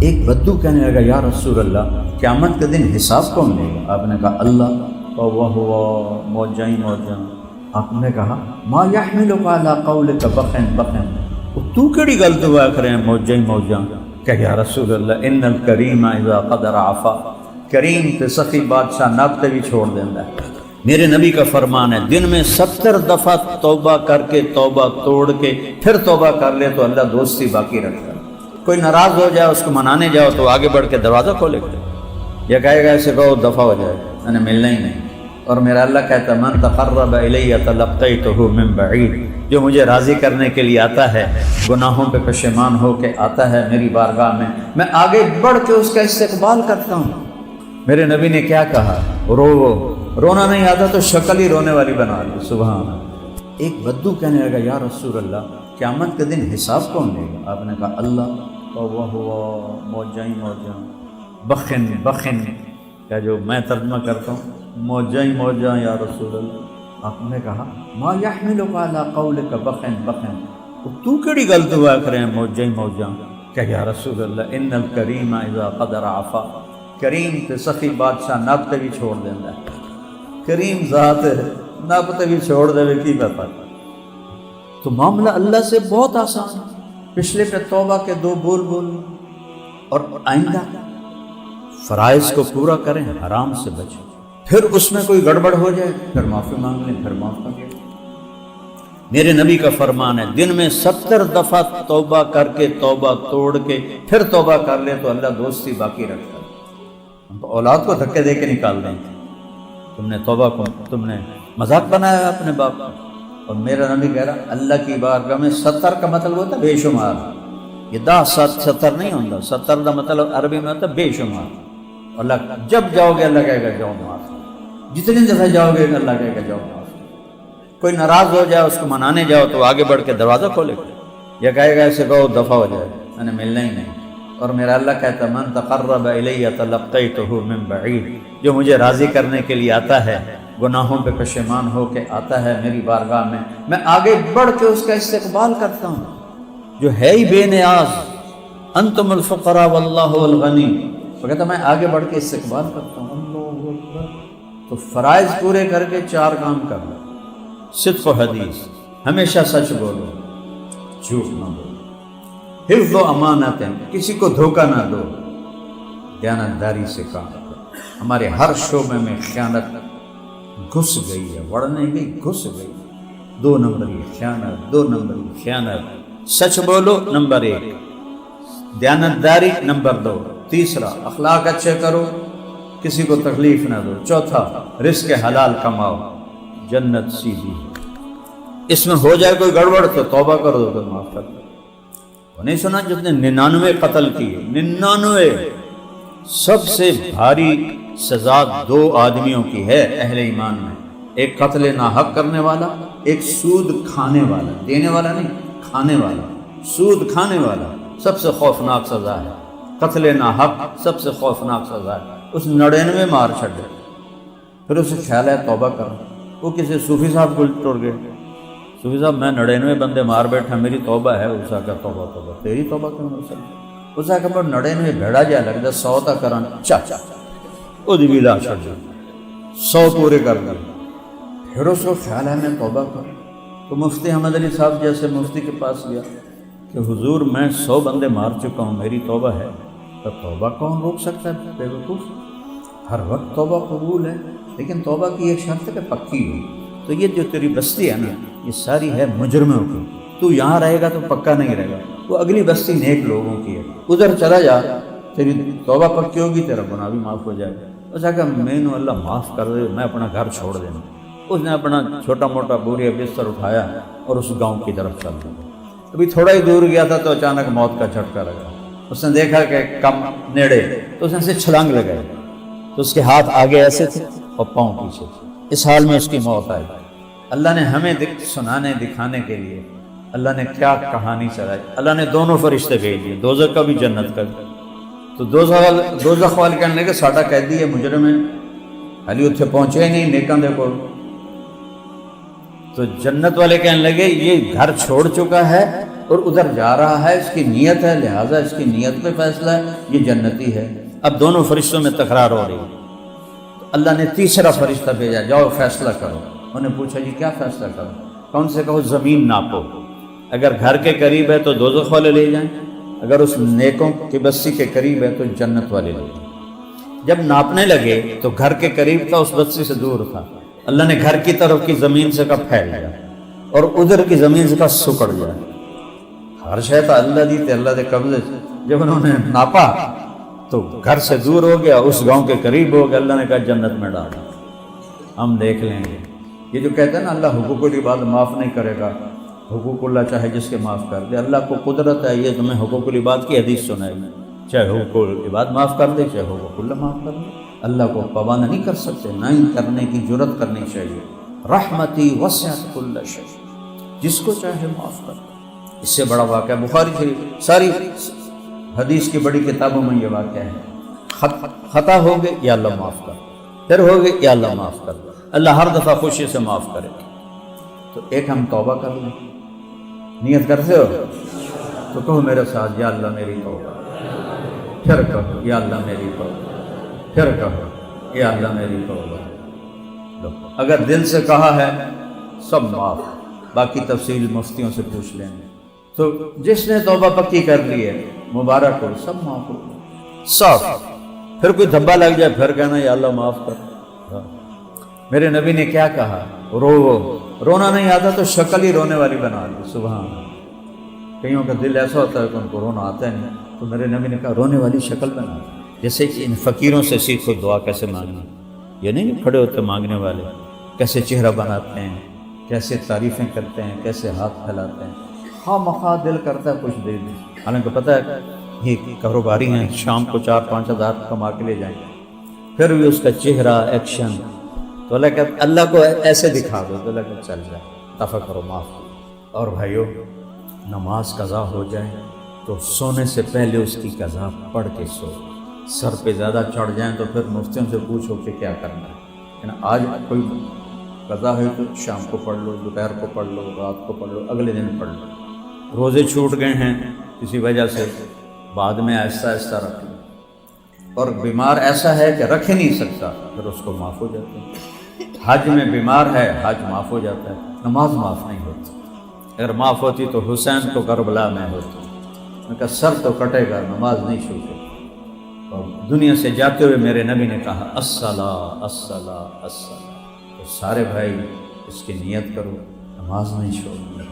ایک بدو کہنے لگا یا رسول اللہ قیامت کے دن حساب کون لے گا؟ آپ نے کہا اللہ واہ موجائیں موجاں۔ آپ نے کہا ما یحملک علی قولک بخن بخن، تو کیڑی گل تو آکھ رہے ہیں موجائیں موجاں؟ کہ یا رسول اللہ ان الکریم اذا قدر عفا، کریم تے سخی بادشاہ نب تے بھی چھوڑ دیندا ہے۔ میرے نبی کا فرمان ہے دن میں 70 دفعہ توبہ کر کے توبہ توڑ کے پھر توبہ کر لے تو اللہ دوستی باقی رکھتا ہے۔ کوئی ناراض ہو جائے اس کو منانے جاؤ تو آگے بڑھ کے دروازہ کھولے گا، یا کہے گا ایسے کہو دفعہ ہو جائے میں نے ملنا ہی نہیں۔ اور میرا اللہ کہتا ہے من تقرب الی تلقیتہ من بعید، جو مجھے راضی کرنے کے لیے آتا ہے، گناہوں پہ پشیمان ہو کے آتا ہے میری بارگاہ میں آگے بڑھ کے اس کا استقبال کرتا ہوں۔ میرے نبی نے کیا کہا؟ رونا نہیں آتا تو شکل ہی رونے والی بنا لی۔ سبحان اللہ۔ ایک بدو کہنے لگا یا رسول اللہ قیامت کے دن حساب کون لے گا؟ آپ نے کہا اللہ واہ موجائیں موجاں بخن بخن، کیا جو میں ترجمہ کرتا ہوں موجائیں موجاں یا رسول اللہ۔ آپ نے کہا ما یحملک علی قولک بخن بخن، تو کیڑی گل تو آکھ رہے ہیں موجائیں موجاں؟ کہ یا رسول اللہ ان الکریم اذا قدر عفا، کریم تے سخی بادشاہ نب تے بھی چھوڑ دیندا ہے۔ کریم ذات ہے، نب تے بھی چھوڑ دے کی پتہ۔ تو معاملہ اللہ سے بہت آسان ہے۔ پچھلے پہ توبہ کے 2 بول اور آئندہ فرائض کو پورا کریں، حرام سے بچیں، پھر اس میں کوئی گڑبڑ ہو جائے پھر معافی مانگ لیں، پھر معاف کر لیں۔ میرے نبی کا فرمان ہے دن میں 70 دفعہ توبہ کر کے توبہ توڑ کے پھر توبہ کر لے تو اللہ دوستی باقی رکھتا ہے۔ ہم تو اولاد کو دھکے دے کے نکال دیں گے، تم نے توبہ کو تم نے مذاق بنایا اپنے باپ کو۔ اور میرا نبی کہہ رہا اللہ کی بارگاہ میں 70 کا مطلب ہوتا ہے بے شمار، یہ 10 70 نہیں ہوتا، 70 کا مطلب عربی میں ہوتا ہے بے شمار۔ اللہ جب جاؤ گے اللہ کہے گا جاؤ معاف، جتنی دفعہ جاؤ گے اللہ کہے گا جاؤ معاف۔ کوئی ناراض ہو جائے اس کو منانے جاؤ تو آگے بڑھ کے دروازہ کھولے گا، یا کہے گا ایسے کہو دفعہ ہو جائے میں نے ملنا ہی نہیں۔ اور میرا اللہ کہتا ہے من تقرب الی تلقیتہ من بعید، جو مجھے راضی کرنے کے لیے آتا ہے، گناہوں پہ پشیمان ہو کے آتا ہے میری بارگاہ میں آگے بڑھ کے اس کا استقبال کرتا ہوں، جو ہے ہی بے نیاز، انتم الفقراء واللہ الغنی، وہ کہتا میں آگے بڑھ کے استقبال کرتا ہوں۔ اللہ اکبر۔ تو فرائض پورے کر کے 4 کام کر لو، صدق و حدیث، ہمیشہ سچ بولو، جھوٹ نہ بولو، حفظ و امانت، کسی کو دھوکہ نہ دو، دیانتداری سے کام کرو۔ ہمارے ہر شعبے میں خیانت گھس گئی ہے، بڑھ نہیں گئی، گھس گئی۔ 2 نمبری خیانت، 2 نمبری خیانت، سچ بولو نمبر 1، دیانتداری نمبر 2، تیسرا اخلاق اچھے کرو، کسی کو تکلیف نہ دو، چوتھا رزق حلال کماؤ، جنت سیدھی۔ اس میں ہو جائے کوئی گڑبڑ تو توبہ کر دو تو معاف کر دو۔ وہ نہیں سنا جس نے 99 قتل کیے، 99، سب سے بھاری سزا 2 آدمیوں کی ہے اہل ایمان میں، ایک قتل ناحق کرنے والا، ایک سود کھانے والا، دینے والا نہیں، کھانے والا، سود کھانے والا سب سے خوفناک سزا ہے، قتل ناحق سب سے خوفناک سزا ہے۔ اس 99 مار چھڑے، پھر اسے خیال ہے توبہ کرو۔ وہ کسی صوفی صاحب کو ٹوڑ گئے، صوفی صاحب میں 99 بندے مار بیٹھا، میری توبہ ہے۔ اس کا توبہ توبہ تیری توبہ کیوں ہو سکتی؟ اس کا 99 بھیڑا جا لگتا 100 تا کرن چا وہ بھی لا چھڑ جائے، 100 پورے کر دیں، پھر اس کو خیال ہے میں توبہ کروں۔ تو مفتی احمد علی صاحب جیسے مفتی کے پاس گیا کہ حضور میں 100 بندے مار چکا ہوں، میری توبہ ہے۔ تو توبہ کون روک سکتا ہے؟ بے وقوف، ہر وقت توبہ قبول ہے، لیکن توبہ کی ایک شرط ہے کہ پکی ہو۔ تو یہ جو تیری بستی ہے نا، یہ ساری ہے مجرموں کی، تو یہاں رہے گا تو پکا نہیں رہے گا، وہ اگلی بستی نیک لوگوں کی ہے، ادھر چلا جا، تیری توبہ پکی ہوگی، تیرا گناہ بھی معاف ہو جائے گا۔ اس نے کہا میں نے اللہ معاف کر دے، میں اپنا گھر چھوڑ دینا۔ اس نے اپنا چھوٹا موٹا بوریا بستر اٹھایا اور اس گاؤں کی طرف چل دیا۔ ابھی تھوڑا ہی دور گیا تھا تو اچانک موت کا جھٹکا لگا۔ اس نے دیکھا کہ کم نیڑے، تو اس نے سے چھلانگ لگائی، تو اس کے ہاتھ آگے ایسے تھے اور پاؤں پیچھے تھے۔ اس حال میں اس کی موت آئی۔ اللہ نے ہمیں سنانے دکھانے کے لیے اللہ نے کیا کہانی چلائی۔ اللہ نے دونوں فرشتے بھیج دیے، دوزخ کا بھی جنت کا بھی۔ تو دوزخ والے کہنے لگے ساڈا قیدی ہے، مجرم ہے، حالی اتنے پہنچے ہی نہیں نیکاں دے کول۔ تو جنت والے کہنے لگے یہ گھر چھوڑ چکا ہے اور ادھر جا رہا ہے، اس کی نیت ہے، لہٰذا اس کی نیت پہ فیصلہ ہے، یہ جنتی ہے۔ اب دونوں فرشتوں میں تکرار ہو رہی ہے۔ اللہ نے تیسرا فرشتہ بھیجا، جاؤ فیصلہ کرو۔ انہوں نے پوچھا جی کیا فیصلہ کرو؟ کون سے کہو زمین ناپو، اگر گھر کے قریب ہے تو دوزخ والے لے جائیں، اگر اس نیکوں کی بستی کے قریب ہے تو جنت والے لے جائیں۔ جب ناپنے لگے تو گھر کے قریب تھا، اس بستی سے دور تھا۔ اللہ نے گھر کی طرف کی زمین سے کہا پھیل جائے، اور ادھر کی زمین سے کہا سکڑ جائے۔ ہر شے تو اللہ دی تے اللہ دے قبضے سے۔ جب انہوں نے ناپا تو گھر سے دور ہو گیا، اس گاؤں کے قریب ہو گیا۔ اللہ نے کہا جنت میں ڈال، ہم دیکھ لیں گے۔ یہ جو کہتے ہیں نا اللہ حقوق العباد معاف نہیں کرے گا، حقوق اللہ چاہے جس کے معاف کر دے، اللہ کو قدرت ہے یہ تمہیں حقوق العباد کی حدیث سنائے گی، چاہے حقوق العباد معاف کر دے چاہے حقوق اللہ معاف کر دے۔ اللہ کو پابند نہیں کر سکتے، نہ ہی کرنے کی جرت کرنی چاہیے۔ رحمتی وسعت کل شیء، جس کو چاہے معاف کر دے۔ اس سے بڑا واقعہ بخاری شریف، ساری حدیث کی بڑی کتابوں میں یہ واقعہ ہے۔ خطا ہو گئے یا اللہ معاف کر، پھر ہو گئے یا اللہ معاف کر، اللہ ہر دفعہ خوشی سے معاف کرے۔ تو ایک ہم توبہ کر لیں، نیت کرتے ہو تو کہو میرے ساتھ یا اللہ میری توبہ، پھر کہو یا اللہ میری توبہ، پھر کہو یا اللہ میری توبہ۔ اگر دل سے کہا ہے سب معاف، باقی تفصیل مفتیوں سے پوچھ لیں گے۔ تو جس نے توبہ پکی کر لی ہے مبارک ہو، سب معاف ہو صاف۔ پھر کوئی دھبا لگ جائے پھر کہنا یا اللہ معاف کر۔ میرے نبی نے کیا کہا؟ رونا نہیں آتا تو شکل ہی رونے والی بنا دی، سبحان اللہ۔ کئیوں کا دل ایسا ہوتا ہے کہ ان کو رونا آتا ہے نہیں، تو میرے نبی نے کہا رونے والی شکل بنا دی۔ جیسے کہ ان فقیروں سے سیکھو دعا کیسے مانگنا، یہ نہیں کہ کھڑے ہوتے مانگنے والے کیسے چہرہ بناتے ہیں، کیسے تعریفیں کرتے ہیں، کیسے ہاتھ پھیلاتے ہیں، خواہ مخواہ دل کرتا ہے کچھ دے دیں، حالانکہ پتہ ہے یہ کاروباری ہیں، شام کو 4-5 ہزار کما کے لے جائیں گے، پھر بھی اس کا چہرہ ایکشن تو اللہ کہتا اللہ کو ایسے دکھا دو تو اللہ کہتا چل جائے، دفع کرو معاف کرو۔ اور بھائیو نماز قضا ہو جائے تو سونے سے پہلے اس کی قضا پڑھ کے سو۔ سر پہ زیادہ چڑھ جائیں تو پھر مفتیوں سے پوچھو کہ کیا کرنا ہے۔ آج کوئی قضا ہے تو شام کو پڑھ لو، دوپہر کو پڑھ لو، رات کو پڑھ لو، اگلے دن پڑھ لو۔ روزے چھوٹ گئے ہیں کسی وجہ سے، بعد میں آہستہ آہستہ رکھ لو۔ اور بیمار ایسا ہے کہ رکھ ہی نہیں سکتا، پھر اس کو معاف ہو جاتا ہے۔ حج میں بیمار ہے، حج معاف ہو جاتا ہے، نماز معاف نہیں ہوتی۔ اگر معاف ہوتی تو حسین کو کربلا میں ہوتی، ان کا سر تو کٹے گا، نماز نہیں چھوٹے۔ اور دنیا سے جاتے ہوئے میرے نبی نے کہا الصلاۃ الصلاۃ الصلاۃ۔ تو سارے بھائی اس کی نیت کرو، نماز نہیں چھوڑنا،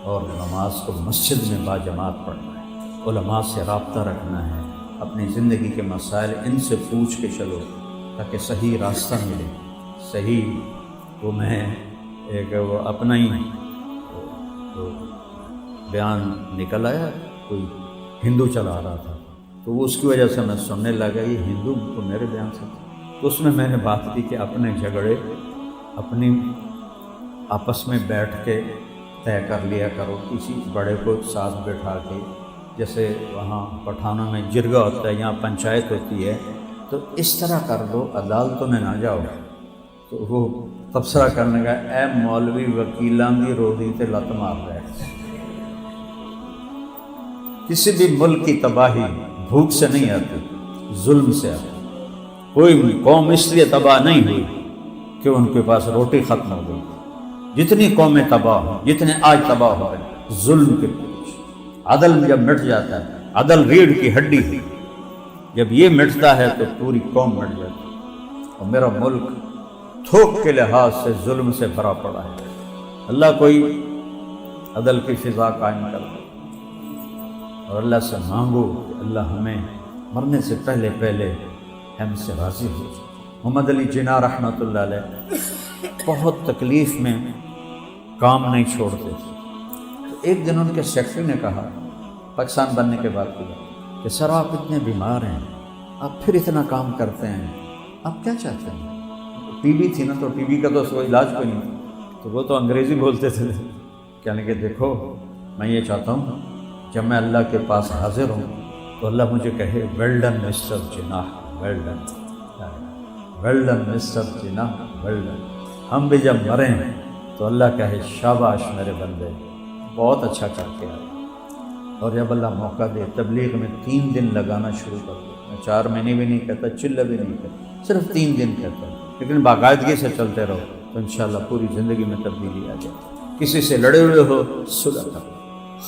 اور نماز کو مسجد میں باجماعت پڑھنا ہے، علماء سے رابطہ رکھنا ہے، اپنی زندگی کے مسائل ان سے پوچھ کے چلو تاکہ صحیح راستہ ملے۔ صحیح وہ میں ایک وہ اپنا ہی بیان نکل آیا، کوئی ہندو چلا رہا تھا تو وہ اس کی وجہ سے میں سننے لگا یہ ہندو تو میرے بیان سے تھا۔ تو اس میں نے بات کی کہ اپنے جھگڑے اپنی آپس میں بیٹھ کے طے کر لیا کرو، کسی بڑے کو ساتھ بٹھا کے، جیسے وہاں پٹھانوں میں جرگا ہوتا ہے، یہاں پنچایت ہوتی ہے، تو اس طرح کر دو، عدالتوں میں نہ جاؤ۔ تو وہ تبصرہ کرنے کا اے مولوی وکیلاں دی روزی تے لت مار رہے۔ کسی بھی ملک کی تباہی بھوک سے نہیں آتی، ظلم سے آتی۔ کوئی قوم اس لیے تباہ نہیں ہوئی کہ ان کے پاس روٹی ختم ہو گئی۔ جتنی قومیں تباہ ہوں، جتنے آج تباہ ہو گئے، ظلم کے پیچھے۔ عدل جب مٹ جاتا ہے، عدل ریڑھ کی ہڈی ہے، جب یہ مٹتا ہے تو پوری قوم مٹ جاتی ہے۔ اور میرا ملک تھوک کے لحاظ سے ظلم سے بھرا پڑا ہے۔ اللہ کوئی عدل کی فضا قائم کر دے، اور اللہ سے مانگو کہ اللہ ہمیں مرنے سے پہلے پہلے ہم سے راضی ہو جائے۔ محمد علی جناح رحمۃ اللہ علیہ بہت تکلیف میں کام نہیں چھوڑتے تھے۔ تو ایک دن ان کے سیکرٹری نے کہا، پاکستان بننے کے بعد کہ سر آپ اتنے بیمار ہیں، آپ پھر اتنا کام کرتے ہیں، آپ کیا چاہتے ہیں؟ ٹی بی تھی نا، تو ٹی بی کا تو کوئی علاج کوئی نہیں تھا، تو وہ تو انگریزی بولتے تھے، کہنے کہ دیکھو میں یہ چاہتا ہوں جب میں اللہ کے پاس حاضر ہوں تو اللہ مجھے کہے well done mister Jinnah, well done, well done mister Jinnah, well done. ہم بھی جب مریں تو اللہ کہے شاباش میرے بندے، بہت اچھا کر کے آئے۔ اور جب اللہ موقع دے تبلیغ میں 3 دن لگانا شروع کر دو، میں 4 مہینے بھی نہیں کہتا، چلہ بھی نہیں کہتا، صرف 3 دن کہتا ہوں، لیکن باقاعدگی سے چلتے رہو تو انشاءاللہ پوری زندگی میں تبدیلی آ جائے۔ کسی سے لڑے ہوئے ہو صلح کرو،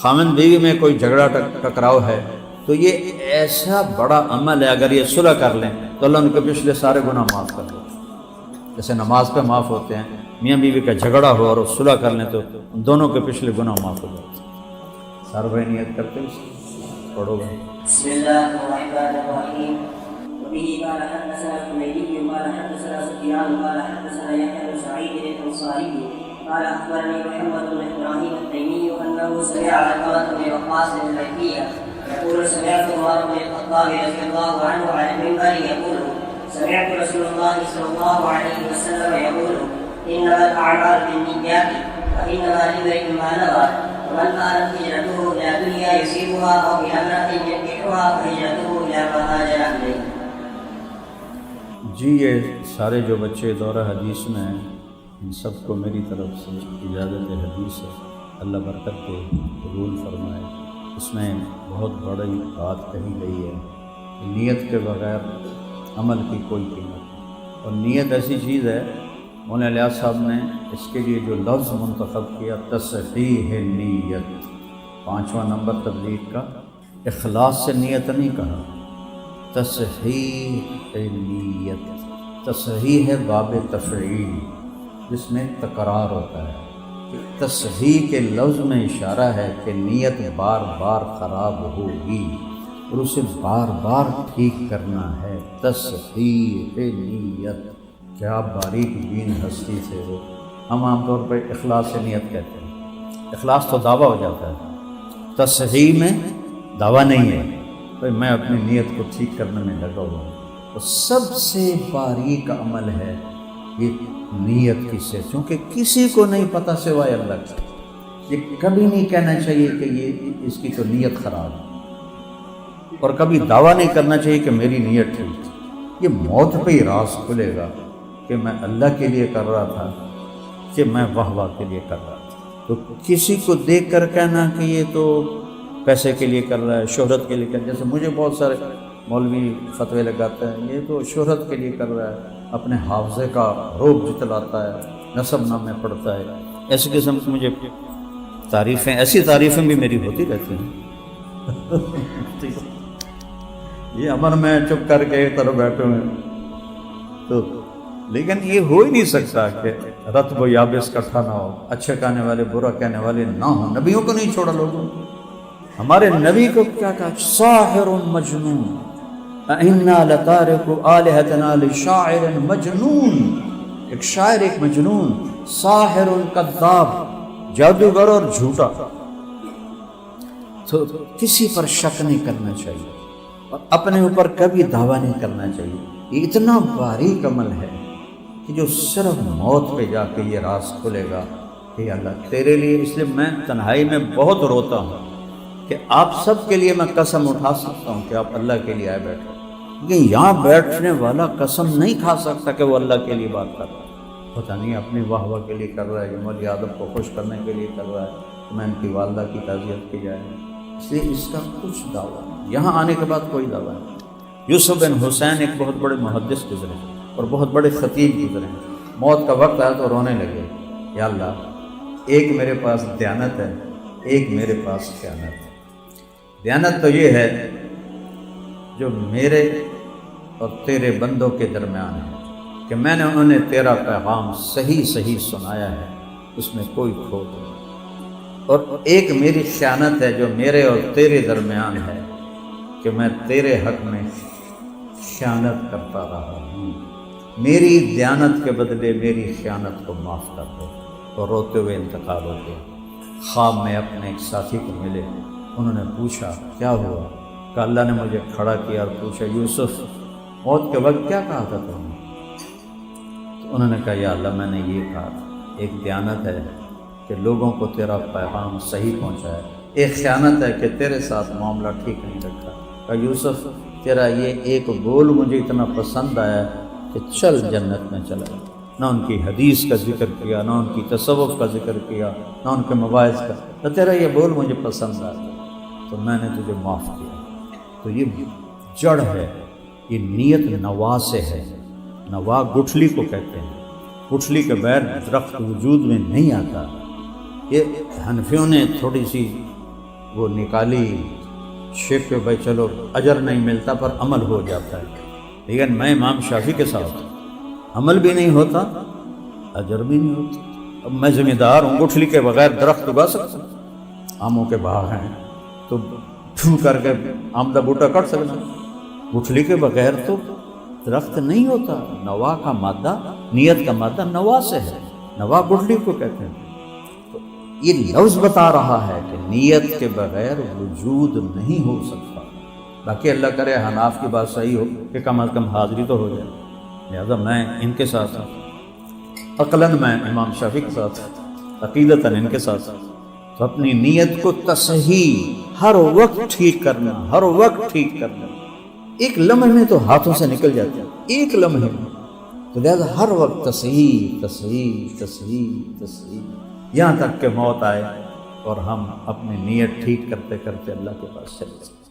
خامن بیوی میں کوئی جھگڑا ٹکراؤ ہے تو یہ ایسا بڑا عمل ہے، اگر یہ صلح کر لیں تو اللہ ان کے پچھلے سارے گناہ معاف کر دے، جیسے نماز پہ معاف ہوتے ہیں، میاں بیوی کا جھگڑا ہو اور صلح کر لیں تو ان دونوں کے پچھلے گناہ معاف ہو جاتے ہیں۔ سارے بھائی نیت کرتے ہیں، پڑھو بھائی۔ بسم اللہ الرحمن الرحیم وبه قال حدثنا الحميدي قال حدثنا سفيان قال حدثنا يحيى بن سعيد الانصاري قال اخبرني محمد بن ابراهيم التيمي انه سمع علقمة بن وقاص الليثي يقول سمعت عمر بن الخطاب رضي الله عنه على المنبر يقول سمعت رسول الله صلى الله عليه وسلم يقول انما الاعمال بالنيات وانما لامرئ ما نوى ومن كانت هجرته الى دنيا يصيبها او الى امرأة ينكحها فهجرته الى ما هاجر اليه۔ جی یہ سارے جو بچے دورہ حدیث میں ہیں ان سب کو میری طرف سے اجازت حدیث ہے، اللہ برکت دے، قبول فرمائے۔ اس میں بہت بڑی بات کہی گئی ہے کہ نیت کے بغیر عمل کی کوئی قیمت نہیں، اور نیت ایسی چیز ہے، مولانا الیاس صاحب نے اس کے لیے جو لفظ منتخب کیا تصحیح نیت، 5واں نمبر تبلیغ کا، اخلاص سے نیت نہیں کہا، تصحیح نیت، تصحیح ہے باب تفعیل جس میں تکرار ہوتا ہے، تصحیح کے لفظ میں اشارہ ہے کہ نیت بار بار خراب ہوگی اور اسے بار بار ٹھیک کرنا ہے۔ تصحیح نیت، کیا باریک بین ہستی سے ہو۔ ہم عام طور پہ اخلاص سے نیت کہتے ہیں، اخلاص تو دعویٰ ہو جاتا ہے، تصحیح میں دعویٰ نہیں ہے، تو میں اپنی نیت کو ٹھیک کرنے میں لگا ہوا ہوں۔ تو سب سے باریک عمل ہے یہ نیت کی سے، چونکہ کسی کو نہیں پتہ سوائے اللہ کی۔ یہ کبھی نہیں کہنا چاہیے کہ یہ اس کی تو نیت خراب ہے، اور کبھی دعویٰ نہیں کرنا چاہیے کہ میری نیت ٹھیک ہے۔ یہ موت پہ ہی راز کھلے گا کہ میں اللہ کے لیے کر رہا تھا کہ میں واہ واہ کے لیے کر رہا تھا۔ تو کسی کو دیکھ کر کہنا کہ یہ تو پیسے کے لیے کر رہا ہے، شہرت کے لیے کر رہا ہے، جیسے مجھے بہت سارے مولوی فتوے لگاتے ہیں یہ تو شہرت کے لیے کر رہا ہے، اپنے حافظے کا روب جتلاتا ہے، نسب نامے پڑھتا ہے، ایسی قسم کی مجھے تعریفیں، ایسی تعریفیں بھی میری ہوتی رہتی ہیں۔ یہ امر میں چپ کر کے ایک طرف بیٹھے ہوئے تو، لیکن یہ ہو ہی نہیں سکتا کہ رطب و یابس اکٹھا نہ ہو، اچھے کہنے والے برا کہنے والے نہ ہوں۔ نبیوں کو نہیں چھوڑا لوگوں، ہمارے نبی کو کیا کہا؟ ساحر مجنون، اِنَّا لَتَارِكُ آلِهَتَنَا لِشَاعِرٍ مجنون، ایک شاعر، ایک مجنون، ساحر کذاب، جادوگر اور جھوٹا۔ تو کسی پر شک نہیں کرنا چاہیے اور اپنے اوپر کبھی دعویٰ نہیں کرنا چاہیے۔ یہ اتنا باریک عمل ہے کہ جو صرف موت پہ جا کے یہ راز کھلے گا کہ اللہ تیرے لیے۔ اس لیے میں تنہائی میں بہت روتا ہوں کہ آپ سب کے لیے میں قسم اٹھا سکتا ہوں کہ آپ اللہ کے لیے آئے بیٹھے، لیکن یہاں بیٹھنے والا قسم نہیں کھا سکتا کہ وہ اللہ کے لیے بات کر رہا ہے۔ پتہ نہیں اپنی واہ واہ کے لیے کر رہا ہے، یہ مولوی آدم کو خوش کرنے کے لیے کر رہا ہے، تو میں ان کی والدہ کی تعزیت کی جائے، اس لیے اس کا کچھ دعویٰ نہیں۔ یہاں آنے کے بعد کوئی دعویٰ نہیں۔ یوسف بن حسین ایک بہت بڑے محدث گزرے اور بہت بڑے خطیب گزرے، موت کا وقت آیا تو رونے لگے، یا اللہ ایک میرے پاس دیانت ہے، ایک میرے پاس خیانت ہے۔ دیانت تو یہ ہے جو میرے اور تیرے بندوں کے درمیان ہے کہ میں نے انہیں تیرا پیغام صحیح صحیح سنایا ہے، اس میں کوئی کھوٹ نہیں، اور ایک میری خیانت ہے جو میرے اور تیرے درمیان ہے کہ میں تیرے حق میں خیانت کرتا رہا ہوں، میری دیانت کے بدلے میری خیانت کو معاف کر دو۔ اور روتے ہوئے انتقال ہو گیا۔ خواب میں اپنے ایک ساتھی کو ملے، انہوں نے پوچھا کیا ہوا؟ کہ اللہ نے مجھے کھڑا کیا اور پوچھا یوسف موت کے وقت کیا کہا تھا تم نے؟ تو انہوں نے کہا یا اللہ میں نے یہ کہا تھا، ایک دیانت ہے کہ لوگوں کو تیرا پیغام صحیح پہنچائے، ایک خیانت ہے کہ تیرے ساتھ معاملہ ٹھیک نہیں رکھا۔ کہا یوسف تیرا یہ ایک بول مجھے اتنا پسند آیا کہ چل جنت میں چلا جا۔ نہ ان کی حدیث کا ذکر کیا، نہ ان کی تصوف کا ذکر کیا، نہ ان کے مواعظ کا، تو تیرا یہ بول مجھے پسند آیا۔ تو میں نے تجھے معاف کیا۔ تو یہ جڑ ہے، یہ نیت نوا سے ہے۔ نوا گٹھلی کو کہتے ہیں، گٹھلی کے بغیر درخت وجود میں نہیں آتا۔ یہ حنفیوں نے تھوڑی سی وہ نکالی شیخ پہ، بھائی چلو اجر نہیں ملتا پر عمل ہو جاتا ہے، لیکن میں امام شافعی کے ساتھ عمل بھی نہیں ہوتا، اجر بھی نہیں ہوتا۔ اب میں ذمہ دار ہوں، گٹھلی کے بغیر درخت اگا سکتا ہوں؟ آموں کے باغ ہیں تو پھول کر کے آم کا بوٹا کٹ سکنا، گٹھلی کے بغیر تو درخت نہیں ہوتا۔ نوا کا مادہ، نیت کا مادہ نوا سے ہے، نوا گٹھلی کو کہتے ہیں۔ تو یہ لفظ بتا رہا ہے کہ نیت کے بغیر وجود نہیں ہو سکتا۔ باقی اللہ کرے حناف کی بات صحیح ہو کہ کم از کم حاضری تو ہو جائے، لہذا میں ان کے ساتھ ہوں، عقلاً میں امام شافعی کے ساتھ، عقیدتاً ان کے ساتھ۔ تو اپنی نیت کو تصحیح ہر وقت ٹھیک کرنا، ہر وقت ٹھیک کرنا۔ ایک لمحے میں تو ہاتھوں سے نکل جاتا ہے، ایک لمحے میں، تو لہذا ہر وقت تصحیح تصحیح تصحیح تصحیح، یہاں تک کہ موت آئے اور ہم اپنی نیت ٹھیک کرتے کرتے اللہ کے پاس چلے جائیں۔